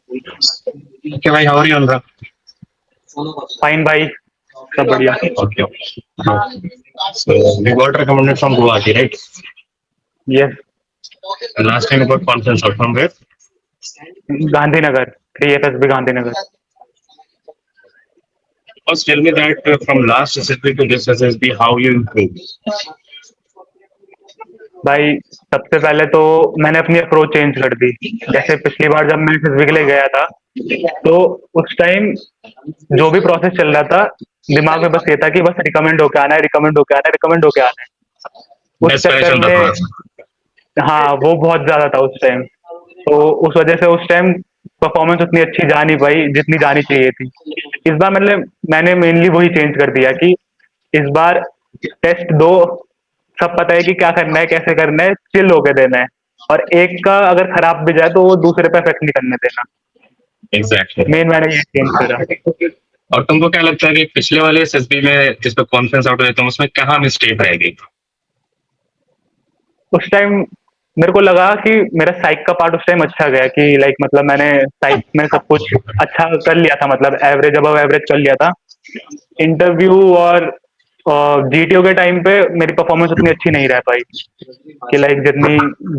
Okay, भाई, how are you, Anurag? Fine भाई, सब बढ़िया। Okay. So we got recommended from Guwahati, right? Yes. And last time we got conference out from where? Gandhinagar, 3 FSB Gandhinagar. First, tell me that from last SSB to this SSB, how you improved. भाई, सबसे पहले तो मैंने अपनी approach change कर दी। जैसे पिछली बार जब मैं एसएसबी के लिए गया था, तो उस टाइम जो भी प्रोसेस चल रहा था, दिमाग में बस ये था कि बस रिकमेंड होके आना है, रिकमेंड होके आना है, रिकमेंड होके आना है। उस चक्कर Desperation था थोड़ा में सा. हाँ, वो बहुत ज़्यादा था उस टाइम। तो उस वजह से उस टाइम परफॉर्मेंस उतनी अच्छी जा नहीं पाई जितनी जानी चाहिए थी। इस बार मतलब मैंने मेनली वही चेंज कर दिया कि इस बार टेस्ट दो, सब पता है कि क्या करना है, कैसे करना है, चिल होके देना है। और एक का अगर खराब भी जाए तो वो दूसरे पे इफेक्ट नहीं करने देना। Exactly. मेन मैंने ये चेंज करा। और तुमको क्या लगता है कि पिछले वाले एसएसबी में जिस पे कॉन्फ्रेंस आउट हुए थे उसमें कहाँ मिस्टेक रहेगी? उस टाइम मेरे को लगा कि मेरा साइक का पार्ट उस टाइम अच्छा गया कि लाइक मतलब मैंने साइक में सब कुछ अच्छा कर लिया था, मतलब एवरेज अबव एवरेज कर लिया था। इंटरव्यू और जीटीओ के टाइम पे मेरी परफॉर्मेंस उतनी अच्छी नहीं रह पाई कि लाइक जितनी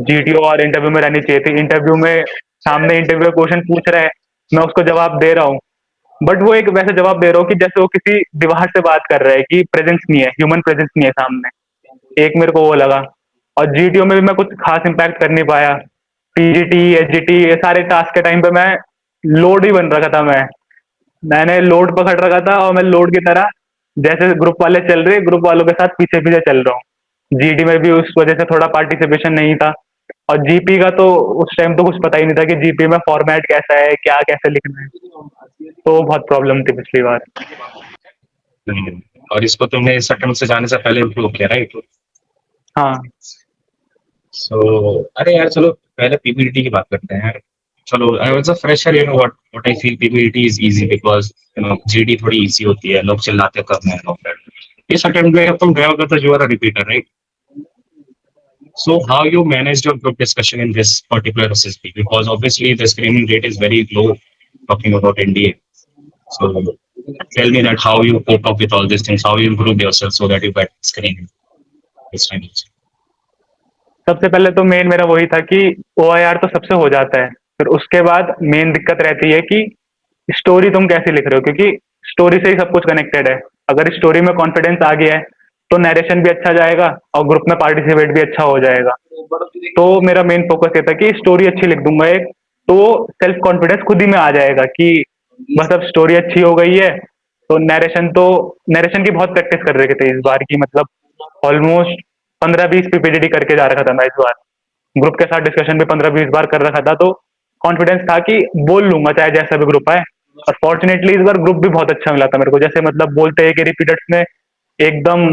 जीटीओ और इंटरव्यू में रहनी चाहिए थी। इंटरव्यू में सामने इंटरव्यू क्वेश्चन पूछ रहा है, मैं उसको जवाब दे रहा हूँ, बट वो एक वैसे जवाब दे रहा हूँ कि जैसे वो किसी दीवार से बात कर रहा है कि प्रेजेंस नहीं है, ह्यूमन प्रेजेंस नहीं है सामने। एक मेरे को वो लगा। और जीटीओ में भी मैं कुछ खास इम्पैक्ट कर नहीं पाया। पीजीटी, एचजीटी, ये सारे टास्क के टाइम पे मैं लोड ही बन रखा था। मैंने लोड पकड़ रखा था और मैं लोड की तरह जैसे ग्रुप वाले चल रहे, ग्रुप वालों के साथ पीछे पीछे चल रहा हूँ। जीडी में भी उस वजह से थोड़ा पार्टिसिपेशन नहीं था। और जीपी का तो उस टाइम तो कुछ पता ही नहीं था कि जीपी में फॉर्मेट कैसा है, क्या कैसे लिखना है। तो बहुत प्रॉब्लम थी पिछली बार। और इसको तुमने इस अटेम्प्ट से जाने से पहले इम्प्रूव किया, राइट? हाँ। सो अरे यार, चलो पहले पीपीटी की बात करते हैं यार. चलो, I was a fresher, you know what I feel PPT is easy because GD थोड़ी इजी होती है, लोग चिल्लाते कम है. इस अटेम्प्ट में तुम गए होगे तो you are a repeater, right? So how you managed your group discussion in this particular SSP? Because obviously the screening rate is very low talking about NDA. So tell me that how you cope up with all these things, how you improve yourself so that you get screening this time. सबसे पहले तो main मेरा वही था कि OIR तो सबसे हो जाता है। फिर उसके बाद मेन दिक्कत रहती है कि स्टोरी तुम कैसे लिख रहे हो, क्योंकि स्टोरी से ही सब कुछ कनेक्टेड है। अगर स्टोरी में कॉन्फिडेंस आ गया है तो नरेशन भी अच्छा जाएगा और ग्रुप में पार्टिसिपेट भी अच्छा हो जाएगा। तो मेरा मेन फोकस ये था कि स्टोरी अच्छी लिख दूंगा एक, तो सेल्फ कॉन्फिडेंस खुद ही में आ जाएगा कि बस अब स्टोरी अच्छी हो गई है। तो नरेशन की बहुत प्रैक्टिस कर रहे थे इस बार की, मतलब ऑलमोस्ट 15-20 पीपीटी करके जा रखा था मैं इस बार। ग्रुप के साथ डिस्कशन भी 15-20 बार कर रखा था, तो कॉन्फिडेंस था कि बोल लूंगा चाहे जैसा भी ग्रुप आए। और फॉर्चुनेटली इस बार ग्रुप भी बहुत अच्छा मिला था मेरे को। जैसे मतलब बोलते हैं कि रिपीटर्स में एकदम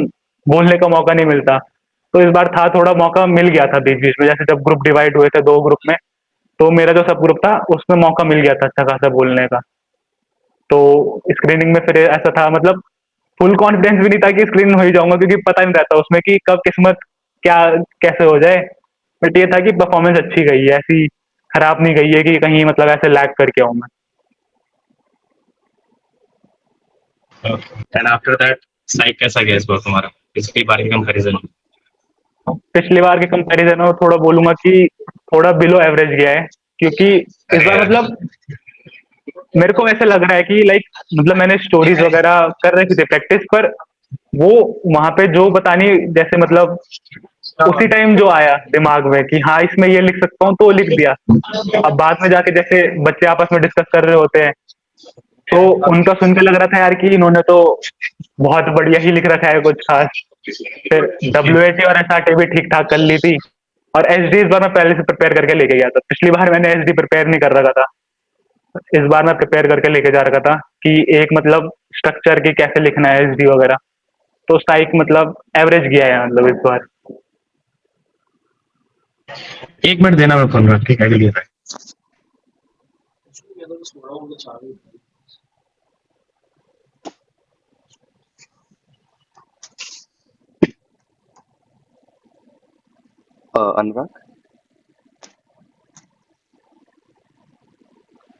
बोलने का मौका नहीं मिलता, तो इस बार था, थोड़ा मौका मिल गया था बीच बीच में। जैसे जब ग्रुप डिवाइड हुए थे 2 ग्रुप में, तो मेरा जो सब ग्रुप था उसमें मौका मिल गया था अच्छा खासा बोलने का। तो स्क्रीनिंग में फिर ऐसा था, मतलब फुल कॉन्फिडेंस भी नहीं था कि स्क्रीन हो ही जाऊंगा, क्योंकि पता नहीं रहता उसमें कि कब किस्मत क्या कैसे हो जाए। बट ये था कि परफॉर्मेंस अच्छी गई है, ऐसी खराब नहीं गई है कि कहीं मतलब ऐसे लैग करके आऊं मैं। And after that, psych कैसा गया इस बार तुम्हारा? इसकी बारे में कंपैरिजन. पिछली बार के कंपैरिजन में थोड़ा बोलूंगा कि थोड़ा बिलो एवरेज गया है, क्योंकि इस अरे बार यार. मतलब मेरे को ऐसा लग रहा है कि लाइक मतलब मैंने स्टोरीज वगैरह कर रखी थी प्रैक्टिस पर, वो वहां पे जो बतानी, जैसे मतलब उसी टाइम जो आया दिमाग में कि हाँ इसमें ये लिख सकता हूँ तो वो लिख दिया। अब बाद में जाके जैसे बच्चे आपस में डिस्कस कर रहे होते हैं, तो उनका सुन के लग रहा था यार कि इन्होंने तो बहुत बढ़िया ही लिख रखा है कुछ खास। फिर डब्ल्यू और एस भी ठीक ठाक कर ली थी। और एच डी इस बार मैं पहले से प्रिपेयर करके लेके गया था। पिछली बार मैंने एच डी प्रिपेयर नहीं कर रखा था, इस बार मैं प्रिपेयर करके लेके जा रखा था कि एक मतलब स्ट्रक्चर की कैसे लिखना है एच डी वगैरह। तो स्ट्राइक मतलब एवरेज गया है मतलब इस बार। एक मिनट देना, मैं फोन रख के क्या लिया. अनुराग।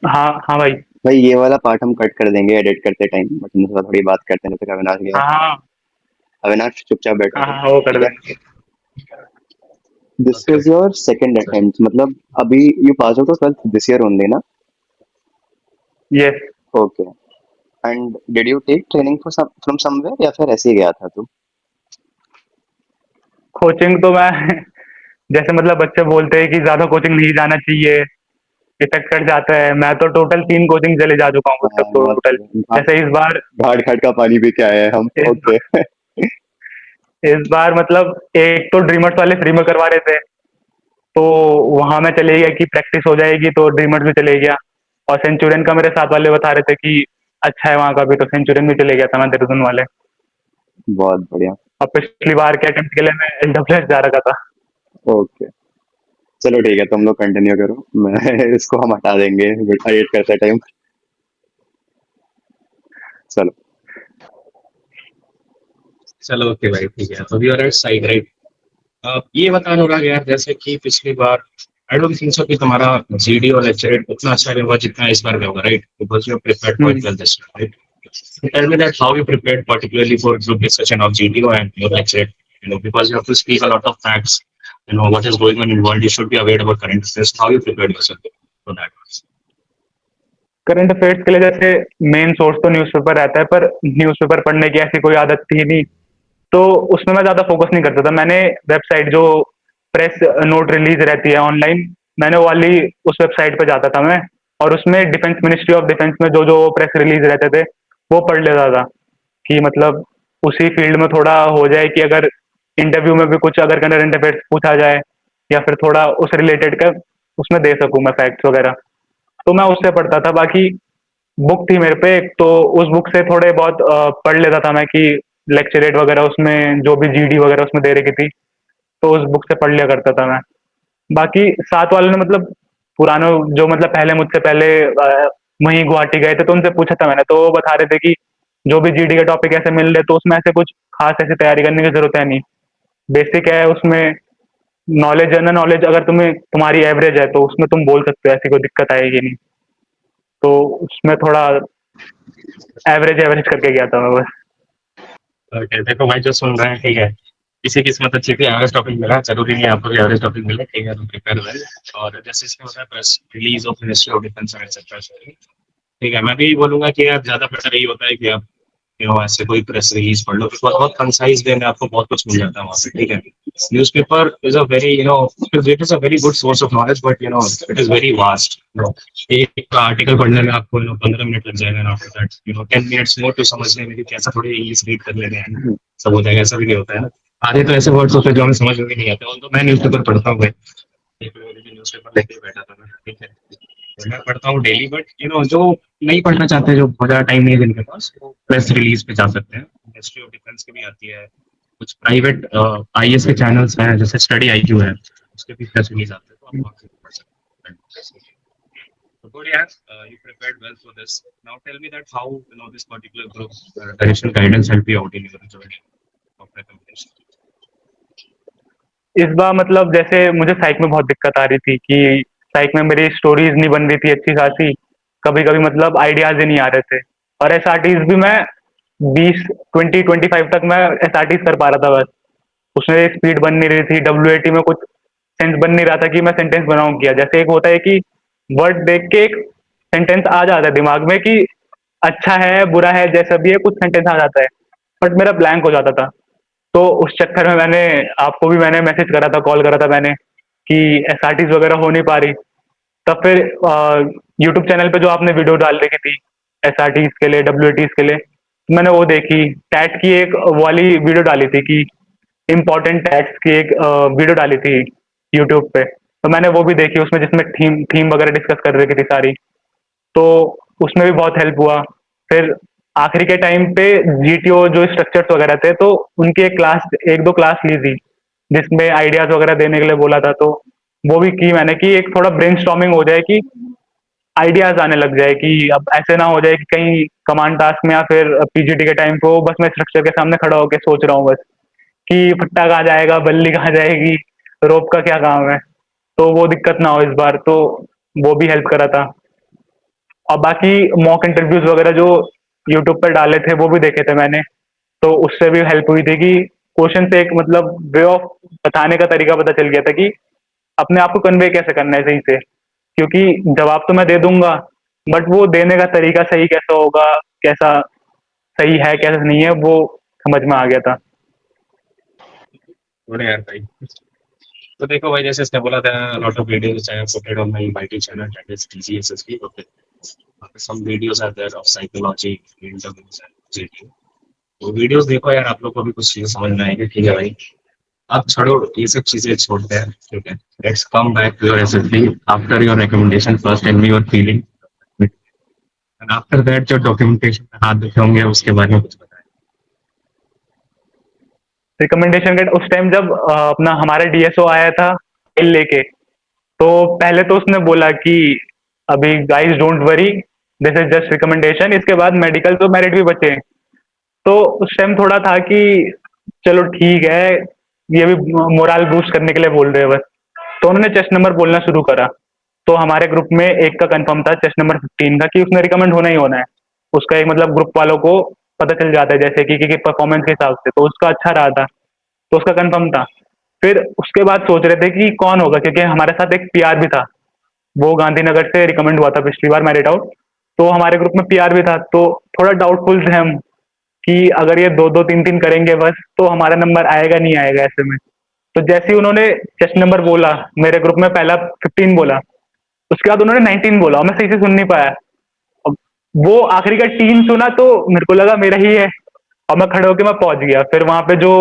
हाँ हाँ भाई। भाई ये वाला पार्ट हम कट कर देंगे एडिट करते टाइम, बट थोड़ा थोड़ी बात करते हैं जब तक अविनाश गया। हाँ हाँ अविनाश चुपचाप बैठा हाँ रहे, हाँ, वो कर ठीक है। देंगे। This okay is okay. Your second attempt, मतलब अभी you pass out of 12th this year only ना? Yes. Okay. And did you take training from somewhere या फिर ऐसे ही गया था तू? कोचिंग तो मैं जैसे मतलब बच्चे बोलते हैं कि ज्यादा कोचिंग नहीं जाना चाहिए, इफेक्ट कट जाता है, मैं तो टोटल 3 कोचिंग चले जा चुका हूँ अब तक हाँ बहुत टोटल। बढ़िया। जैसे इस बार, घाट घाट का पानी पी के आए हैं हम, इस ओके। बार मतलब एक तो ड्रीमर्स वाले फ्री में करवा रहे थे, तो वहां में चले गया कि प्रैक्टिस हो जाएगी, तो ड्रीमर्स भी चले गया। और सेंचुरियन का मेरे साथ वाले बता रहे थे कि अच्छा है वहाँ का भी, तो सेंचुरियन भी चले गया था मैं देहरादून वाले। बहुत बढ़िया। और पिछली बार के अटेम्प्ट के लिए मैं एलडब्ल्यूएस जा रखा था। ओके, चलो ठीक है, तुम लोग कंटिन्यू करो, मैं इसको हम हटा देंगे एडिट करते टाइम। चलो। चलो ओके भाई ठीक है, तो we are at side right. ये बता अनुराग यार, जैसे कि पिछली बार आई डोंट थिंक सो कि तुम्हारा जीडी और लेक्चर रेट उतना अच्छा नहीं हुआ जितना इस बार का होगा right, because you prepared quite hmm. Well this right. Tell me that how you prepared particularly for group discussion of GDO and your lecture, because you have to speak a lot of facts, what is going on in the world, you should be aware about current affairs, how you prepared yourself for that? Current affairs के लिए जैसे main source तो newspaper रहता है, पर newspaper पढ़ने की ऐसी कोई आदत थी नहीं, तो उसमें मैं ज़्यादा फोकस नहीं करता था। मैंने वेबसाइट जो प्रेस नोट रिलीज रहती है ऑनलाइन, मैंने वो वाली उस वेबसाइट पे जाता था मैं, और उसमें डिफेंस मिनिस्ट्री ऑफ डिफेंस में जो जो प्रेस रिलीज रहते थे वो पढ़ लेता था, कि मतलब उसी फील्ड में थोड़ा हो जाए कि अगर इंटरव्यू में भी कुछ अगर करंट अफेयर्स पूछा जाए, या फिर थोड़ा उस रिलेटेड का उसमें दे सकूं मैं फैक्ट्स वगैरह, तो मैं उससे पढ़ता था। बाकी बुक थी मेरे पे एक, तो उस बुक से थोड़े बहुत पढ़ लेता था मैं कि लेक्चरेट वगैरह उसमें जो भी जीडी वगैरह उसमें दे रखी थी, तो उस बुक से पढ़ लिया करता था मैं। बाकी साथ वालों ने मतलब पुराने जो मतलब पहले मुझसे पहले वहीं गुवाहाटी गए थे, तो उनसे पूछा था मैंने, तो वो बता रहे थे कि जो भी जीडी के टॉपिक ऐसे मिल रहे तो उसमें ऐसे कुछ खास ऐसे तैयारी करने की जरूरत है नहीं, बेसिक है उसमें। नॉलेज जनरल नॉलेज अगर तुम्हें तुम्हारी एवरेज है तो उसमें तुम बोल सकते हो, ऐसी कोई दिक्कत आएगी नहीं। तो उसमें थोड़ा एवरेज एवरेज करके गया था मैं बस। Okay, देखो भाई जो सुन रहे हैं ठीक है, किसी किस्मत अच्छी थी एवरेज टॉपिक मिला, जरूरी नहीं है आपको भी एवरेज टॉपिक मिले, ठीक है, तो प्रिपेयर वेल। और जैसे इसमें होता है press release of ministry of defence etcetera, ठीक है, मैं भी बोलूंगा कि यार ज्यादा बेटर यही होता है कि आप ऐसे कोई प्रेस रिलीज पढ़ लो, बिकॉज बहुत कंसाइज वे में आपको बहुत कुछ मिल जाता है वहाँ पे, ठीक है। Newspaper is a very it is a very good source of knowledge, but it is very vast. एक आर्टिकल पढ़ने में आपको 15 मिनट लग जाएगा, after that 10 minutes more to समझने में कि कैसा थोड़ी इंग्लिश रीड कर लेते हैं सब हो जाएगा, ऐसा भी नहीं होता है ना। आधे तो ऐसे वर्ड्स होते हैं जो हमें समझ में भी नहीं आते, तो मैं न्यूज़पेपर पढ़ता हूँ भाई, न्यूज़पेपर लेके बैठा था मैं, ठीक है। तो मैं पढ़ता हूँ डेली, बट जो नहीं पढ़ना चाहते, जो बहुत ज्यादा टाइम नहीं है जिनके पास, वो प्रेस रिलीज पे जा सकते हैं। मिनिस्ट्री ऑफ डिफेंस की भी आती है, कुछ प्राइवेट आईएएस के चैनल्स हैं जैसे स्टडी आईक्यू है, उसके भी प्रेस रिलीज आते हैं, तो आप वहाँ से पढ़ सकते हैं। So good, yeah. You prepared well for this. Now tell me that how this particular group directional guidance help you out in your journey of recommendation. इस बार मतलब जैसे मुझे साइक में बहुत दिक्कत आ रही थी कि साइक में मेरी स्टोरीज नहीं बन रही थी अच्छी खासी, कभी कभी मतलब आइडियाज ही नहीं आ रहे थे। और एस आर टीज भी मैं 20 20 25 तक मैं एस आर टीज कर पा रहा था बस, उसमें स्पीड बन नहीं रही थी। डब्ल्यू ए टी में कुछ सेंस बन नहीं रहा था कि मैं सेंटेंस बनाऊं क्या। जैसे एक होता है कि वर्ड देख के एक सेंटेंस आ जाता है दिमाग में कि अच्छा है बुरा है जैसा भी है, कुछ सेंटेंस आ जाता है, बट मेरा ब्लैंक हो जाता था। तो उस चक्कर में मैंने आपको भी मैंने मैसेज करा था, कॉल करा था मैंने कि एस आर टीज वगैरह हो नहीं पा रही। तब फिर यूट्यूब चैनल पे जो आपने वीडियो डाल रखी थी एस आर टीज के लिए, डब्ल्यू टीज के लिए, मैंने वो देखी। टैट की एक वाली वीडियो डाली थी कि इम्पोर्टेंट टैट्स की एक वीडियो डाली थी यूट्यूब पे, तो मैंने वो भी देखी उसमें, जिसमें थीम थीम वगैरह डिस्कस कर रही थी सारी, तो उसमें भी बहुत हेल्प हुआ। फिर आखिरी के टाइम पे जीटीओ जो स्ट्रक्चर्स वगैरह थे, तो उनकी एक दो क्लास ली थी जिसमें आइडियाज वगैरह देने के लिए बोला था, तो वो भी की मैंने कि एक थोड़ा ब्रेनस्टॉर्मिंग हो जाए कि आइडियाज आने लग जाए, कि अब ऐसे ना हो जाए कि कहीं कमांड टास्क में या फिर पीजीटी के टाइम को बस मैं स्ट्रक्चर के सामने खड़ा होकर सोच रहा हूँ बस कि फट्टा कहाँ जाएगा, बल्ली कहाँ जाएगी, रोप का क्या काम है। तो वो दिक्कत ना हो इस बार, तो वो भी हेल्प करा था। और बाकी मॉक इंटरव्यूज वगैरह जो यूट्यूब पर डाले थे वो भी देखे थे मैंने। तो उससे भी हेल्प हुई थी कि क्वेश्चन से एक मतलब वे ऑफ बताने का तरीका पता चल गया था कि अपने आप को कन्वे कैसे करना है सही से। क्योंकि जवाब तो मैं दे दूंगा, बट वो देने का तरीका सही कैसा होगा, कैसा सही है कैसा नहीं है, वो समझ में आ गया था। बोले यार भाई। तो देखो भाई, जैसे इसने बोला था, lot of videos I have uploaded on my YouTube channel, that is TCSSP। Okay, some videos are there of psychology, interviews and GK. वो वीडियोस देखो यार, आप लोग को भी कुछ चीजें समझ में आएंगी। ठीक है भाई, अब छोड़ो ये सब चीजें, छोड़ते हैं। ठीक है, let's come back to your SSB. After your recommendation, first tell me your feeling, and after that जो डॉक्यूमेंटेशन में हाथ दिखे होंगे उसके बारे में कुछ बताएं। रिकमेंडेशन का उस टाइम जब अपना हमारा डीएसओ आया था फाइल लेके, तो पहले तो उसने बोला कि अभी guys don't worry, this is just recommendation, इसके बाद मेडिकल तो मेरिट भी बचे हैं। तो उस टाइम थोड़ा था कि चलो ठीक है, ये भी मोरल बूस्ट करने के लिए बोल रहे हैं बस। तो उन्होंने चेस्ट नंबर बोलना शुरू करा। तो हमारे ग्रुप में एक का कंफर्म था, चेस्ट नंबर 15 का, कि उसने रिकमेंड होना ही होना है। उसका एक मतलब ग्रुप वालों को पता चल जाता है जैसे कि परफॉर्मेंस के हिसाब से, तो उसका अच्छा रहा था, तो उसका कंफर्म था। फिर उसके बाद सोच रहे थे कि कौन होगा, क्योंकि हमारे साथ एक पीआर भी था, वो गांधीनगर से रिकमेंड हुआ था पिछली बार मेरिट आउट। तो हमारे ग्रुप में पीआर भी था, तो थोड़ा डाउटफुल थे हम कि अगर ये दो दो तीन तीन करेंगे बस, तो हमारा नंबर आएगा नहीं आएगा ऐसे में। तो जैसे ही उन्होंने चेस्ट नंबर बोला, मेरे ग्रुप में पहला 15 बोला, उसके बाद उन्होंने 19 बोला, और मैं सही से सुन नहीं पाया। अब वो आखिरी का 3 सुना तो मेरे को लगा मेरा ही है, और मैं खड़े होकर मैं पहुंच गया। फिर वहां पे जो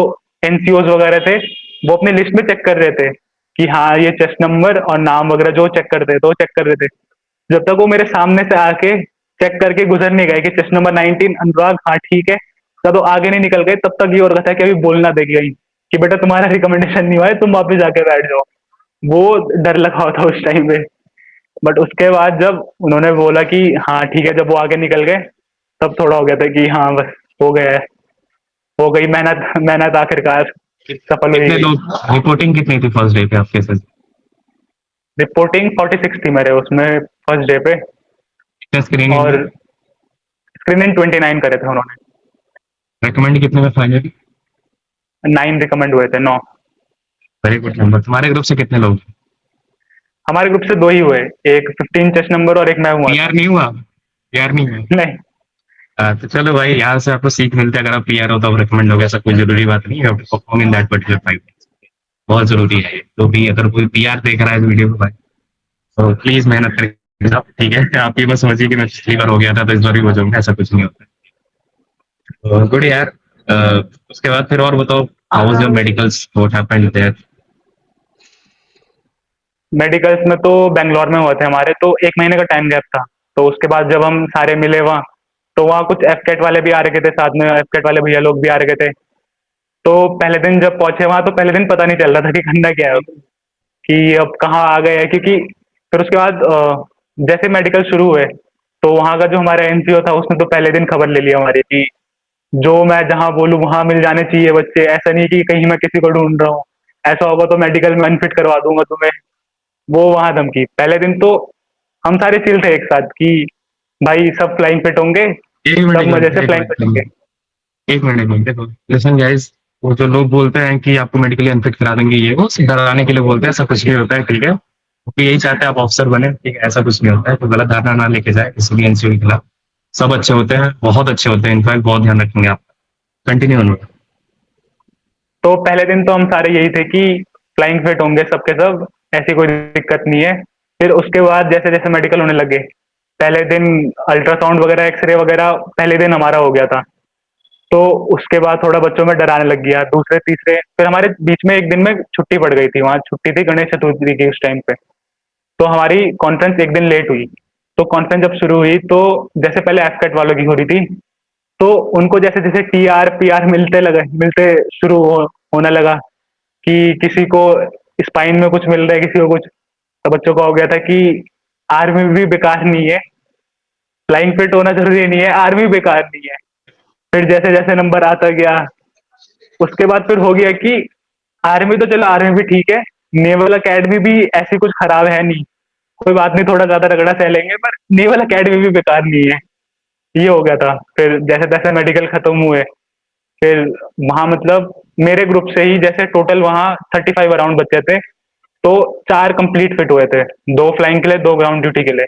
एनसीओज वगैरह थे, वो अपने लिस्ट में चेक कर रहे थे कि हाँ ये चेस्ट नंबर और नाम वगैरह जो चेक करते थे, तो चेक कर रहे थे। जब तक वो मेरे सामने से आके चेक करके गुजर नहीं गए कि चेस्ट नंबर 19 अनुराग, हाँ ठीक है, तब वो आगे नहीं निकल गए, तब तक ये हो रखा था कि अभी बोलना दे गई कि बेटा तुम्हारा रिकमेंडेशन नहीं हुआ है, तुम वापस जाके बैठ जाओ। वो डर लगा हुआ था उस टाइम पे। बट उसके बाद जब उन्होंने बोला कि हाँ ठीक है, जब वो आगे निकल गए, तब थोड़ा हो गया था कि हाँ बस हो गया है, हो गई मेहनत, मेहनत आखिरकार सफल हो ही कितने गई। लोग, रिपोर्टिंग कितनी थी फर्स्ट डे पे आपके साथ? रिपोर्टिंग 46 थी मेरे उसमें फर्स्ट डे पे। कितने स्क्रीनिंग में? और स्क्रीनिंग 29 करे थे उन्होंने। रिकमेंड कितने में फाइनली? 9 रिकमेंड हुए थे, 9। Very good number. तुम्हारे ग्रुप से कितने लोग? हमारे ग्रुप से 2 ही हुए, एक 15 चेस्ट नंबर और एक मैं हुआ था। पीआर नहीं हुआ? पीआर नहीं हुआ? नहीं। तो चलो भाई, यहाँ से आपको सीख मिलती है, अगर आप पीआर हो तो आप रिकमेंड हो गया, ऐसा कोई जरूरी बात नहीं है। Perform in that particular fight, बहुत जरूरी है ये। तो भी अगर कोई पीआर देख रहा है इस वीडियो को भाई, तो प्लीज मेहनत करके जाओ। ठीक है, आप ये बस समझिए कि मैं पिछली बार हो गया था तो इस बार भी हो जाऊंगा, ऐसा कुछ नहीं होता। तो गुड यार। अ, उसके बाद फिर और बताओ, how was your medicals, what happened there? Medicals में तो बैंगलोर में हुए थे हमारे, तो 1 महीने का टाइम गैप था। तो उसके बाद जब हम सारे मिले वहाँ, तो वहाँ कुछ एफकेट वाले भी आ रखे थे साथ में, एफकेट वाले भैया लोग भी आ रखे थे। तो पहले दिन जब पहुंचे वहाँ, तो पहले दिन पता नहीं चल रहा था कि करना क्या है, कि अब कहाँ आ गए हैं, क्योंकि फिर उसके बाद जैसे मेडिकल शुरू हुए, तो वहाँ का जो हमारा एनसीओ था उसने तो पहले दिन खबर ले लिया हमारी कि जो मैं जहाँ बोलूँ वहाँ मिल जाने चाहिए बच्चे, ऐसा नहीं कि कहीं मैं किसी को ढूंढ रहा हूँ, ऐसा होगा तो मेडिकल में अनफिट करवा दूंगा तुम्हें। वो वहाँ धमकी। पहले दिन तो हम सारे चिल थे एक साथ कि भाई सब फ्लाइंग फिट होंगे, एक मिनट, सब एक मजे मिनट, से एक फ्लाइंग फिट होंगे। मिनट, एक मिनट, एक मिनट। देखो, लिसन गाइस, वो जो लोग बोलते हैं कि आपको मेडिकली अनफिट करा देंगे, ये वो डराने के लिए बोलते हैं, ऐसा कुछ नहीं होता है। ठीक है, वो यही चाहते हैं आप ऑफिसर बने। ठीक है, ऐसा कुछ नहीं होता है, तो गलत धारणा ना लेके जाए किसी भी एनसीओ के खिलाफ। सब अच्छे होते हैं, बहुत अच्छे होते हैं, इनफैक्ट बहुत ध्यान रखेंगे आप। कंटिन्यू होगा। तो पहले दिन तो हम सारे यही थे कि फ्लाइंग फिट होंगे सबके सब, ऐसी कोई दिक्कत नहीं है। फिर उसके बाद जैसे जैसे मेडिकल होने लगे, पहले दिन अल्ट्रासाउंड वगैरह, एक्सरे वगैरह पहले दिन हमारा हो गया था। तो उसके बाद थोड़ा बच्चों में डराने लग गया, दूसरे तीसरे, फिर हमारे बीच में एक दिन में छुट्टी पड़ गई थी, वहाँ छुट्टी थी गणेश चतुर्थी की उस टाइम पे। तो हमारी कॉन्फ्रेंस एक दिन लेट हुई। तो कॉन्फ्रेंस जब शुरू हुई, तो जैसे पहले एफकेट वालों की हो रही थी, तो उनको जैसे जैसे टीआर पीआर मिलते शुरू होने लगा कि किसी को स्पाइन में कुछ मिल रहा है, किसी को कुछ। तो बच्चों को हो गया था कि आर्मी भी बेकार नहीं है, फ्लाइंग फिट होना जरूरी नहीं है, आर्मी बेकार नहीं है। फिर जैसे जैसे नंबर आता गया, उसके बाद फिर हो गया कि आर्मी तो चलो आर्मी भी ठीक है, नेवल अकेडमी भी ऐसी कुछ खराब है नहीं। कोई बात नहीं, थोड़ा ज़्यादा रगड़ा सह लेंगे, पर नेवल अकेडमी भी बेकार नहीं है। ये हो गया था। फिर जैसे-तैसे मेडिकल खत्म हुए, फिर वहाँ मतलब मेरे ग्रुप से ही जैसे टोटल वहाँ 35 अराउंड बच्चे थे, तो 4 कंप्लीट फिट हुए थे। 2 फ्लाइंग के लिए, 2 ग्राउंड ड्यूटी के लिए।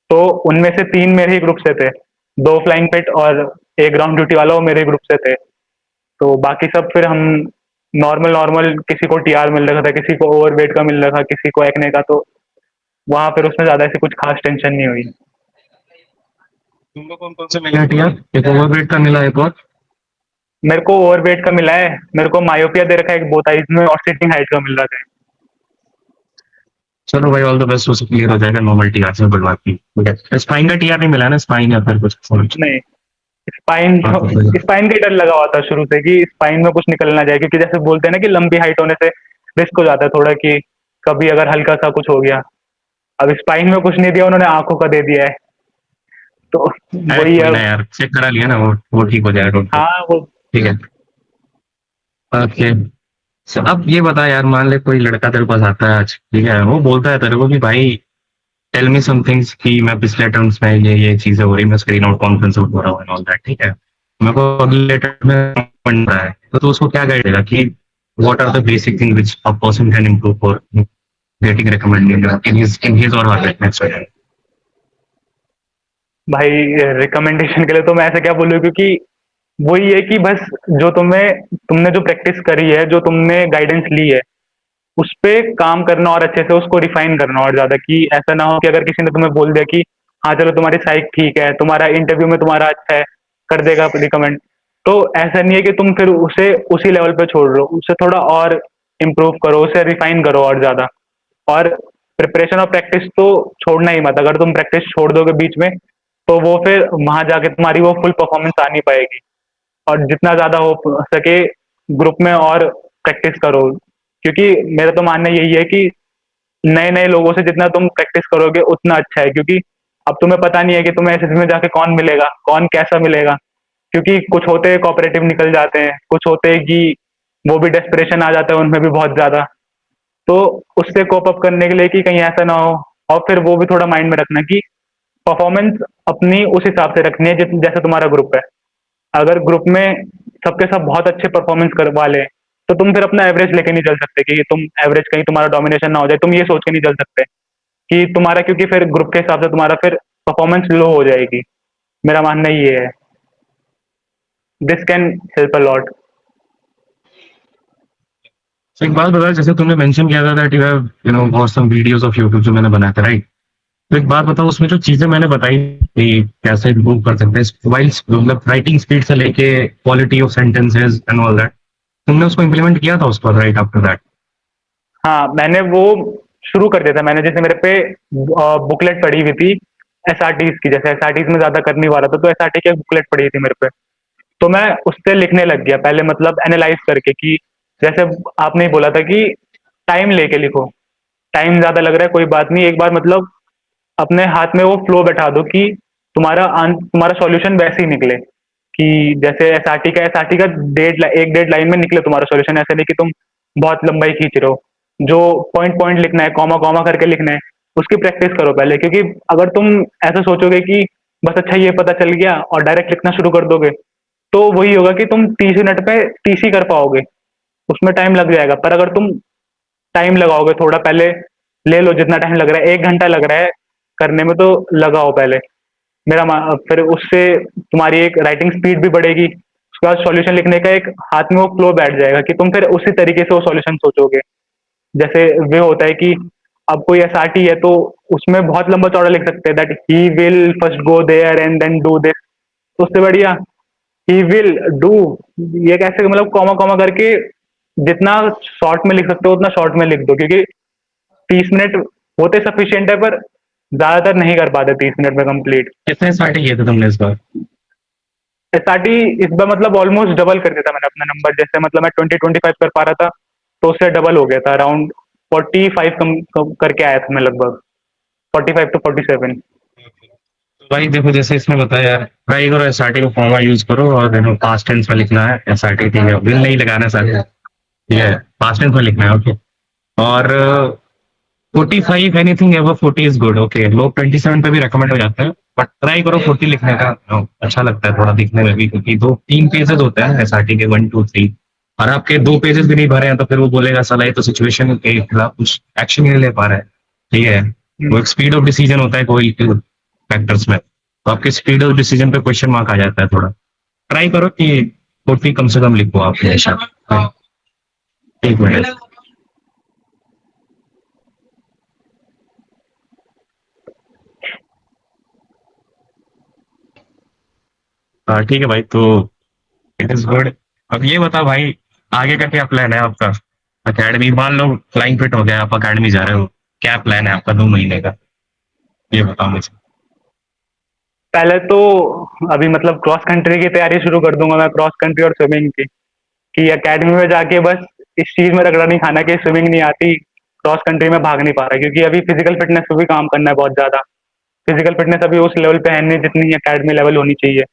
तो उनमें से 3 मेरे ही ग्रुप से थे। 2 फ्लाइंग फिट और 1 ग्राउंड ड्यूटी वाला वो मेरे ग्रुप से थे। तो बाकी सब फिर हम नॉर्मल किसी को टीआर मिल रखा था, किसी को ओवरवेट का मिल रहा था, किसी को एक्ने का, तो वहाँ फिर उसमें ज़्यादा ऐसी कुछ खास टेंशन नहीं हुई। तुमको कौन-कौन से मिले हैं टीआर? एक ओवरवेट का मिला, एक और? मेरे को ओवरवेट का मिला है, मेरे को मायोपिया दे रखा है एक बोथ आइज़ में, और सिटिंग हाइट का मिल रखा है। चलो भाई, ऑल द बेस्ट, वो सब क्लियर हो जाएगा नॉर्मल टीआर से, कोई बात नहीं। ठीक है। स्पाइन का टीआर नहीं मिला है ना? स्पाइन या फिर कुछ और? नहीं, स्पाइन हाँ, तो, तो फिर स्पाइन का ही डर लगा हुआ था शुरू से कि स्पाइन में कुछ निकल ना जाए, क्योंकि जैसे बोलते हैं ना कि लंबी हाइट होने से रिस्क हो जाता है थोड़ा, कि कभी अगर हल्का सा कुछ हो गया। अब स्पाइन में कुछ नहीं दिया उन्होंने, आंखों का दे दिया है, तो अरे वही कोई है। ना यार, चेक करा लिया ना, वो ठीक हो जाएगा, डोंट वरी। हाँ वो, ठीक है। ओके। अब ये बता यार, मान ले कोई लड़का तेरे पास आता है आज, ठीक है, वो बोलता है तेरे को कि भाई टेल मी सम थिंग्स, कि मैं पिछले टर्म्स में ये चीजें हो रही, मैं स्क्रीन आउट कॉन्फ्रेंस आउट हो रहा हूँ एंड ऑल दैट, ठीक है। मेरे को अगले टर्म में बन रहा है, तो तू उसको क्या गाइड देगा कि what are the basic thing which a person can improve for getting recommended in his or her next year? भाई रिकमेंडेशन के लिए तो मैं ऐसे क्या बोलूँ, क्योंकि वही है कि बस जो तुमने जो प्रैक्टिस करी है, जो तुमने गाइडेंस ली है, उस पे काम करना और अच्छे से उसको रिफाइन करना और ज़्यादा, कि ऐसा ना हो कि अगर किसी ने तुम्हें बोल दिया कि हाँ चलो तुम्हारी साइक ठीक है, तुम्हारा इंटरव्यू में तुम्हारा अच्छा है, कर देगा रिकमेंड, तो ऐसा नहीं है कि तुम फिर उसे उसी लेवल पे छोड़ रहे हो, उससे थोड़ा और इम्प्रूव करो, उसे रिफाइन करो और ज़्यादा। और प्रिपरेशन और प्रैक्टिस तो छोड़ना ही मत। अगर तुम प्रैक्टिस छोड़ दोगे बीच में, तो वो फिर वहां जाके तुम्हारी वो फुल परफॉर्मेंस आ नहीं पाएगी। और जितना ज्यादा हो सके ग्रुप में और प्रैक्टिस करो, क्योंकि मेरा तो मानना यही है कि नए नए लोगों से जितना तुम प्रैक्टिस करोगे उतना अच्छा है, क्योंकि अब तुम्हें पता नहीं है कि तुम्हें एसएसबी में जाके कौन मिलेगा, कौन कैसा मिलेगा। क्योंकि कुछ होते हैं कोऑपरेटिव निकल जाते हैं, कुछ होते हैं कि वो भी डेस्परेशन आ जाता है उनमें भी बहुत ज्यादा। तो उससे कोप अप करने के लिए कि कहीं ऐसा ना हो, और फिर वो भी थोड़ा माइंड में रखना कि परफॉर्मेंस अपनी उस हिसाब से रखनी है जैसे तुम्हारा ग्रुप है। अगर ग्रुप में सबके सब बहुत अच्छे परफॉर्मेंस करवा लें, तो तुम फिर अपना एवरेज लेके नहीं चल सकते, कि तुम एवरेज कहीं तुम्हारा डोमिनेशन ना हो जाए, तुम ये सोच के नहीं चल सकते कि तुम्हारा, क्योंकि फिर ग्रुप के हिसाब से तुम्हारा फिर परफॉर्मेंस लो हो जाएगी। मेरा मानना ये है, this can help a lot. तो एक बात बता, जैसे तुमने मेंशन किया था that you have watch some videos of YouTube जो मैंने बनाया था, राइट? तो एक बात बताओ, उसमें जो चीजें मैंने बताई कि कैसे इम्प्रूव कर सकते हैं, वाइल्स मतलब राइटिंग स्पीड से लेके quality of sentences and all that, तुमने उसको इम्प्लीमेंट किया था उस पर, राइट आफ्टर दैट? हाँ, मैंने वो शुरू कर दिया था। मैंने जैसे मेरे पे बुकलेट पड़ी हुई थी एसआरटीज की, जैसे एसआरटीज में ज्यादा कर नहीं पा रहा था, तो एसआरटी की एक बुकलेट पड़ी थी मेरे पे। तो मैं उससे लिखने लग गया पहले, मतलब एनालाइज करके, कि जैसे आपने ही बोला था कि टाइम लेके लिखो। टाइम ज्यादा लग रहा है, कोई बात नहीं, एक बार मतलब अपने हाथ में वो फ्लो बैठा दो कि तुम्हारा सॉल्यूशन वैसे ही निकले, कि जैसे एसआरटी का 1 1.5 लाइन में निकले तुम्हारा सॉल्यूशन, ऐसे नहीं कि तुम बहुत लंबाई खींच रहे हो। जो पॉइंट पॉइंट लिखना है, कॉमा कॉमा करके लिखना है, उसकी प्रैक्टिस करो पहले। क्योंकि अगर तुम ऐसा सोचोगे कि बस अच्छा ये पता चल गया और डायरेक्ट लिखना शुरू कर दोगे, तो वही होगा कि तुम 30 मिनट पे 30 ही कर पाओगे, उसमें टाइम लग जाएगा। पर अगर तुम टाइम लगाओगे थोड़ा पहले, ले लो जितना टाइम लग रहा है, 1 घंटा लग रहा है करने में, तो लगाओ पहले। फिर उससे तुम्हारी एक राइटिंग स्पीड भी बढ़ेगी, उसके बाद सॉल्यूशन लिखने का एक हाथ में वो फ्लो बैठ जाएगा, कि तुम फिर उसी तरीके से वो सॉल्यूशन सोचोगे। जैसे वे होता है कि अब कोई एसआरटी है, तो उसमें बहुत लंबा चौड़ा लिख सकते हैं, that he will first go there and then do this. तो उससे बढ़िया ही विल डू, ये कैसे मतलब कॉमा कॉमा करके जितना शॉर्ट में लिख सकते हो उतना शॉर्ट में लिख दो, क्योंकि 30 मिनट होते सफिशियंट है, पर ज्यादातर नहीं कर पाते 30 मिनट में कंप्लीट। कितने स्टार्टिंग किए थे तुमने इस बार? एसआरटी इस बार मतलब ऑलमोस्ट डबल कर दिया था मैंने अपना नंबर, जैसे मतलब मैं 20-25 कर पा रहा था, तो उससे डबल हो गया था, अराउंड 45 कम करके आया था मैं लगभग, 45 to 47। तो भाई देखो, जैसे इसमें बताया यार, ट्राई करो एसआरटी को फॉर्मा यूज करो, और पास्ट टेंस में लिखना है एसआरटी, ठीक है, विल नहीं लगाना सर, ठीक है, पास्ट टेंस में लिखना है, ओके। और 45 anything ever 40 is good. Okay, लोग 27 पे भी रिकमेंड हो जाते हैं, बट ट्राई करो 40 लिखने का। अच्छा लगता है थोड़ा दिखने में भी, क्योंकि दो तीन पेजेस होते हैं एसआरटी के, 1 2 3, और आपके 2 पेजेस भी नहीं भरे हैं तो फिर वो बोलेगा साला ये तो सिचुएशन के खिलाफ कुछ एक्शन ही नहीं ले पा रहा है। ठीक है, वो एक स्पीड ऑफ डिसीजन होता है कोई फैक्टर्स में, तो आपके स्पीड ऑफ डिसीजन पे क्वेश्चन मार्क आ जाता है थोड़ा। ट्राई करो कि 40 कम से कम लिखो आप हमेशा। हाँ, एक मिनट। हाँ ठीक है भाई, तो इट इज गुड। अब ये बता भाई, आगे का क्या प्लान है आपका? अकेडमी, मान लो फ्लाइंग फिट हो गया, आप अकेडमी जा रहे हो, क्या प्लान है आपका 2 महीने का? ये बताओ मुझे। पहले तो अभी मतलब क्रॉस कंट्री की तैयारी शुरू कर दूंगा मैं, क्रॉस कंट्री और स्विमिंग की। कि एकेडमी में जाके बस इस चीज में रगड़ा नहीं खाना कि स्विमिंग नहीं आती, क्रॉस कंट्री में भाग नहीं पा रहा, क्योंकि अभी फिजिकल फिटनेस पे भी काम करना है बहुत ज्यादा। फिजिकल फिटनेस अभी उस लेवल पे है नहीं जितनी एकेडमी लेवल होनी चाहिए,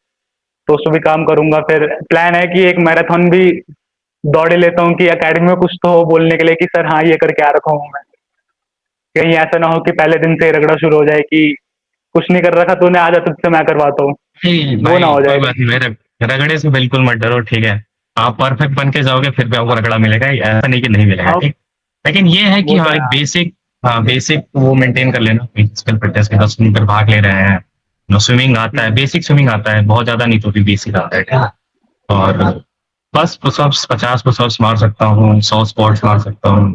तो उस पर भी काम करूंगा। फिर प्लान है कि एक मैराथन भी दौड़ ही लेता हूँ, कि एकेडमी में कुछ तो हो बोलने के लिए कि सर हाँ ये करके आ रखा हूँ मैं। कहीं ऐसा ना हो कि पहले दिन से ही रगड़ा शुरू हो जाए कि कुछ नहीं कर रखा तूने, आ जा तुझसे मैं करवाता हूँ। नहीं वो ना भाई, हो कोई जाए बात कहीं। नहीं, मेरे रगड़े से बिल्कुल मत डरो, ठीक है। आप परफेक्ट बन के जाओगे फिर भी आपको रगड़ा मिलेगा, ऐसा नहीं कि नहीं मिलेगा, हाँ ठीक। लेकिन ये है कि वो तो हाँ, है। एक बेसिक, हाँ बेसिक वो मेंटेन कर लेना, फिजिकल फिटनेस के 10 मीटर भाग ले रहे हैं, स्विमिंग आता है, हम्म, बेसिक स्विमिंग आता है, बहुत ज्यादा नहीं तो भी बेसिक आता है, ठीक है। और बस पुशअप्स 50 पुशअप्स मार सकता हूँ, 100 स्क्वाट्स मार सकता हूँ।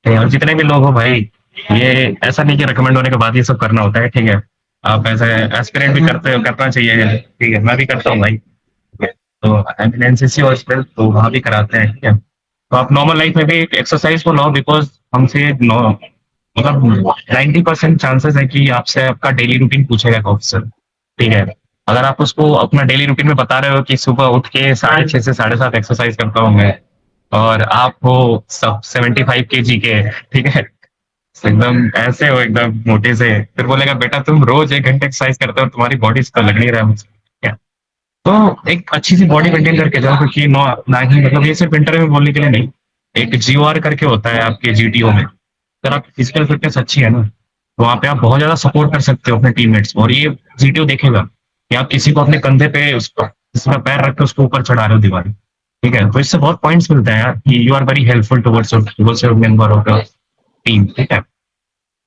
और जितने भी लोग हो भाई, ये ऐसा नहीं कि रिकमेंड होने के बाद ये सब करना होता है, ठीक है। आप ऐसे एस्पिरेंट भी करते हो, करना चाहिए, ठीक है, मैं भी करता हूँ भाई। ठीक है? तो आई मीन एनसीसी हॉस्टल तो वहाँ भी कराते हैं, ठीक है। तो आप नॉर्मल लाइफ में भी एक्सरसाइज को लो, बिकॉज हमसे नो मतलब 90% चांसेस है कि आपसे आपका डेली रूटीन पूछेगा एक ऑफिसर, ठीक है। अगर आप उसको अपना डेली रूटीन में बता रहे हो कि सुबह उठ के 6:30 से 7:30 एक्सरसाइज करता हूँ मैं, और आप हो सब 75 kg के, ठीक है, एकदम ऐसे हो, एकदम मोटे से, फिर बोलेगा बेटा तुम रोज 1 घंटे एक्सरसाइज करते हो, तुम्हारी बॉडी तो लग नहीं रहा है मुझे, ठीक है। तो एक अच्छी सी बॉडी मेंटेन करके जाओ, क्योंकि नो ना ही मतलब ये सिर्फ इंटरव्यू में बोलने के लिए नहीं, एक जीओआर करके होता है आपके जीटीओ में। अगर आप फिजिकल फिटनेस अच्छी है ना, तो वहाँ पे आप बहुत ज्यादा सपोर्ट कर सकते हो अपने टीममेट्स को, और ये जीटीओ देखेगा कि आप किसी को अपने कंधे पे उसको किसी पैर रख के उसको ऊपर चढ़ा रहे हो दीवार, ठीक है। तो इससे बहुत पॉइंट्स मिलते हैं यार, कि you are very helpful towards your member of the team, ठीक है।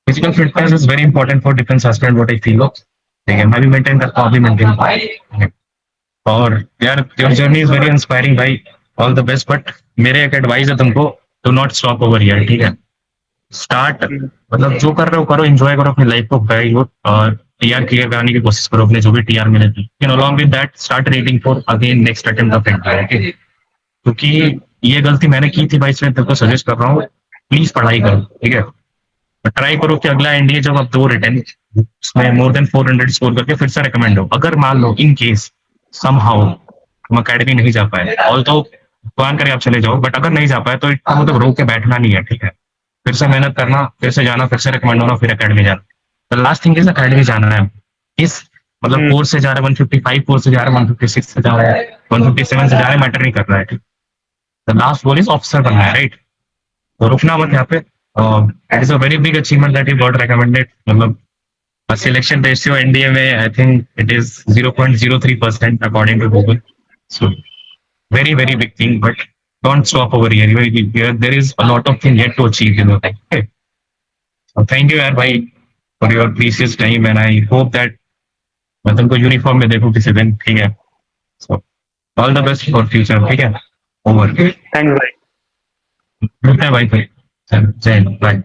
Physical fitness is very important for defence aspirant, what I feel, ठीक है। मैं भी मेंटेन करता हूँ, अभी मेंटेन। और यार your journey is very inspiring भाई, ऑल द बेस्ट। बट मेरे एक एडवाइस है तुमको, do not stop over here, ठीक है। स्टार्ट, हम्म, मतलब जो कर रहे हो करो, एंजॉय करो अपनी लाइफ को भाई, और टीआर क्लियर कराने की कोशिश करो अपने, जो भी टीआर मिले थे, along with that start reading for again next attempt of entry, ठीक है। क्योंकि ये गलती मैंने की थी भाई, इसलिए तुमको सजेस्ट कर रहा हूँ, प्लीज पढ़ाई करो, ठीक है। ट्राई करो कि अगला एनडीए जब आप दो रिटर्न उसमें मोर देन 400 स्कोर करके फिर से रिकमेंड हो, अगर मान लो इन केस समहाउ तुम अकेडमी नहीं जा पाए, ऑल तो प्लान करके आप चले जाओ, बट अगर नहीं जा पाए तो इसका मतलब रो के बैठना नहीं है, ठीक है। फिर से मेहनत करना, फिर से जाना, फिर से रिकमेंड होना, फिर अकेडमी जाना। The last thing is academy जाना है। इस मतलब हम्म, कोर्स से जा रहे हैं 155 कोर्स से जा रहे हैं, 156 से जा रहे हैं, 157 से जा रहे हैं, मैटर नहीं कर रहा है, ठीक। The last goal is officer बनना है, राइट। तो रुकना मत यहाँ पे। It is a very big achievement that you got recommended, मतलब सिलेक्शन रेशियो एनडीए में I think it is 0.03% according to Google. So very very big thing, but don't stop over here. There is a lot of thing yet to achieve in your life. Okay. So thank you यार भाई for your precious time, and I hope that मैं तुमको uniform में देखूं किसी दिन, ठीक है। So all the best for future, ठीक है। ओवर। थैंक्स भाई। मिलते हैं भाई फिर। जय हिंद, बाय।